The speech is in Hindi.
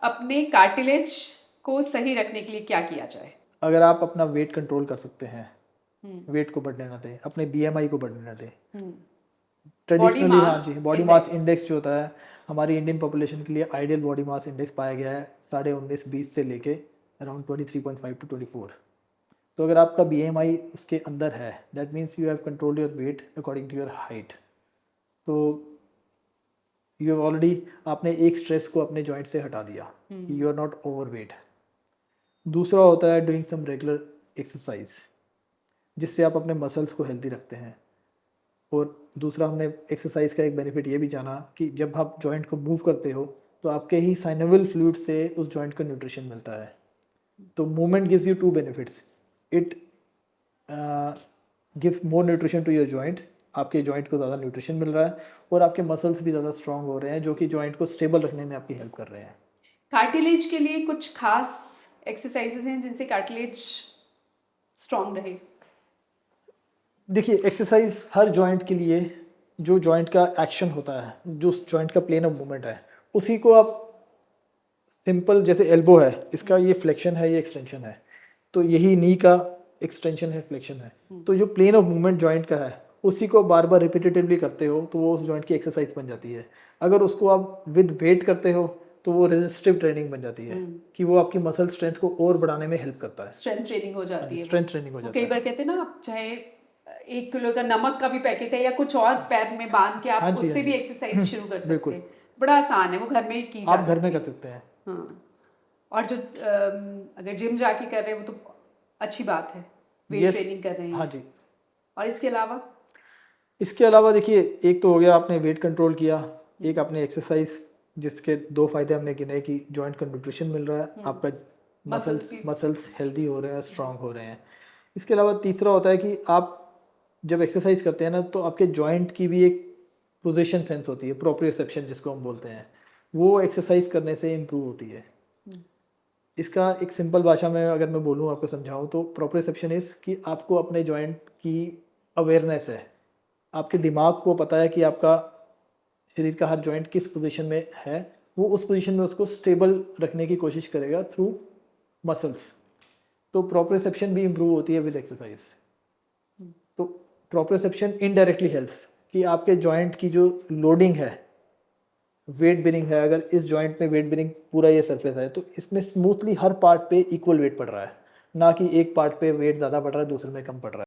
अपने कार्टिलेज को सही रखने के लिए क्या किया जाए? अगर आप अपना वेट कंट्रोल कर सकते हैं, वेट को बढ़ने ना दें, अपने BMI को बढ़ने ना दें, ट्रेडिशनली हाँ जी, बॉडी मास इंडेक्स जो होता है हमारी इंडियन पॉपुलेशन के लिए आइडियल बॉडी मास इंडेक्स पाया गया है 19.5-20 से लेके अराउंड 23.5 to 24। तो अगर आपका BMI उसके अंदर है, that means you have control your weight according to your height. तो यू ऑलरेडी आपने एक स्ट्रेस को अपने जॉइंट से हटा दिया कि you are not overweight. दूसरा होता है डूइंग सम रेगुलर एक्सरसाइज, जिससे आप अपने मसल्स को हेल्दी रखते हैं। और दूसरा हमने एक्सरसाइज का एक बेनिफिट ये भी जाना कि जब आप जॉइंट को मूव करते हो तो आपके ही साइनोवियल फ्लूइड से उस जॉइंट को न्यूट्रिशन मिलता है। तो movement gives you two benefits, it gives more nutrition to your joint, आपके जॉइंट को ज़्यादा न्यूट्रिशन मिल रहा है और आपके मसल्स भी ज़्यादा स्ट्रांग हो रहे हैं, जो कि जॉइंट को स्टेबल रखने में आपकी हेल्प कर रहे हैं। कार्टिलेज के लिए कुछ खास एक्सरसाइजेज हैं जिनसे कार्टिलेज स्ट्रांग रहे? देखिए, एक्सरसाइज हर जॉइंट के लिए जो जॉइंट का एक्शन होता है, जो जॉइंट का प्लेन ऑफ मूवमेंट है, उसी को आप सिंपल, जैसे एल्बो है, इसका ये फ्लेक्शन है, ये एक्सटेंशन है, तो यही नी का एक्सटेंशन है, फ्लेक्शन है। तो जो प्लेन ऑफ मूवमेंट जॉइंट का है उसी को बार बार रिपीटेटिवली करते हो तो वो उस जॉइंट की एक्सरसाइज बन जाती है। अगर उसको आप विद वेट करते हो तो वो रेजिस्टिव ट्रेनिंग बन जाती है कि वो आपकी मसल स्ट्रेंथ को और बढ़ाने में हेल्प करता है। स्ट्रेंथ ट्रेनिंग हो जाती है। स्ट्रेंथ ट्रेनिंग हो जाती है। कई बार कहते हैं ना, आप चाहे 1 किलो का नमक का भी पैकेट है या कुछ और पैर में बांध के आप उससे भी एक्सरसाइज शुरू कर सकते हैं। बड़ा आसान है, वो घर में ही की जा सकती है, आप घर में कर सकते हैं। हाँ। और जो अगर जिम जाके कर रहे हैं वो तो अच्छी बात है, वेट ट्रेनिंग कर रहे हैं। हाँ जी। और इसके अलावा देखिए, एक तो हो गया आपने वेट कंट्रोल किया, एक आपने एक्सरसाइज, जिसके 2 फायदे हमने गिने कि जॉइंट का न्यूट्रिशन मिल रहा है, आपका मसल्स हेल्दी हो रहे हैं, स्ट्रांग हो रहे हैं। इसके अलावा तीसरा होता है कि आप जब एक्सरसाइज करते हैं ना तो आपके जॉइंट की भी एक पोजीशन सेंस होती है, प्रोप्रियोसेप्शन जिसको हम बोलते हैं, वो एक्सरसाइज करने से इम्प्रूव होती है। इसका एक सिंपल भाषा में अगर मैं बोलूँ, आपको समझाऊँ, तो प्रोप्रियोसेप्शन इज कि आपको अपने जॉइंट की अवेयरनेस है, आपके दिमाग को पता है कि आपका शरीर का हर जॉइंट किस पोजीशन में है, वो उस पोजीशन में उसको स्टेबल रखने की कोशिश करेगा थ्रू मसल्स। तो प्रोप्रियोसेप्शन भी इम्प्रूव होती है विद एक्सरसाइज। तो प्रोप्रियोसेप्शन इनडायरेक्टली हेल्प्स कि आपके जॉइंट की जो लोडिंग है, वेट बेरिंग है, अगर इस जॉइंट में वेट बेरिंग पूरा ये सरफेस है तो इसमें स्मूथली हर पार्ट पे इक्वल वेट पड़ रहा है, ना कि एक पार्ट पे वेट ज़्यादा पड़ रहा है दूसरे में कम पड़ रहा है।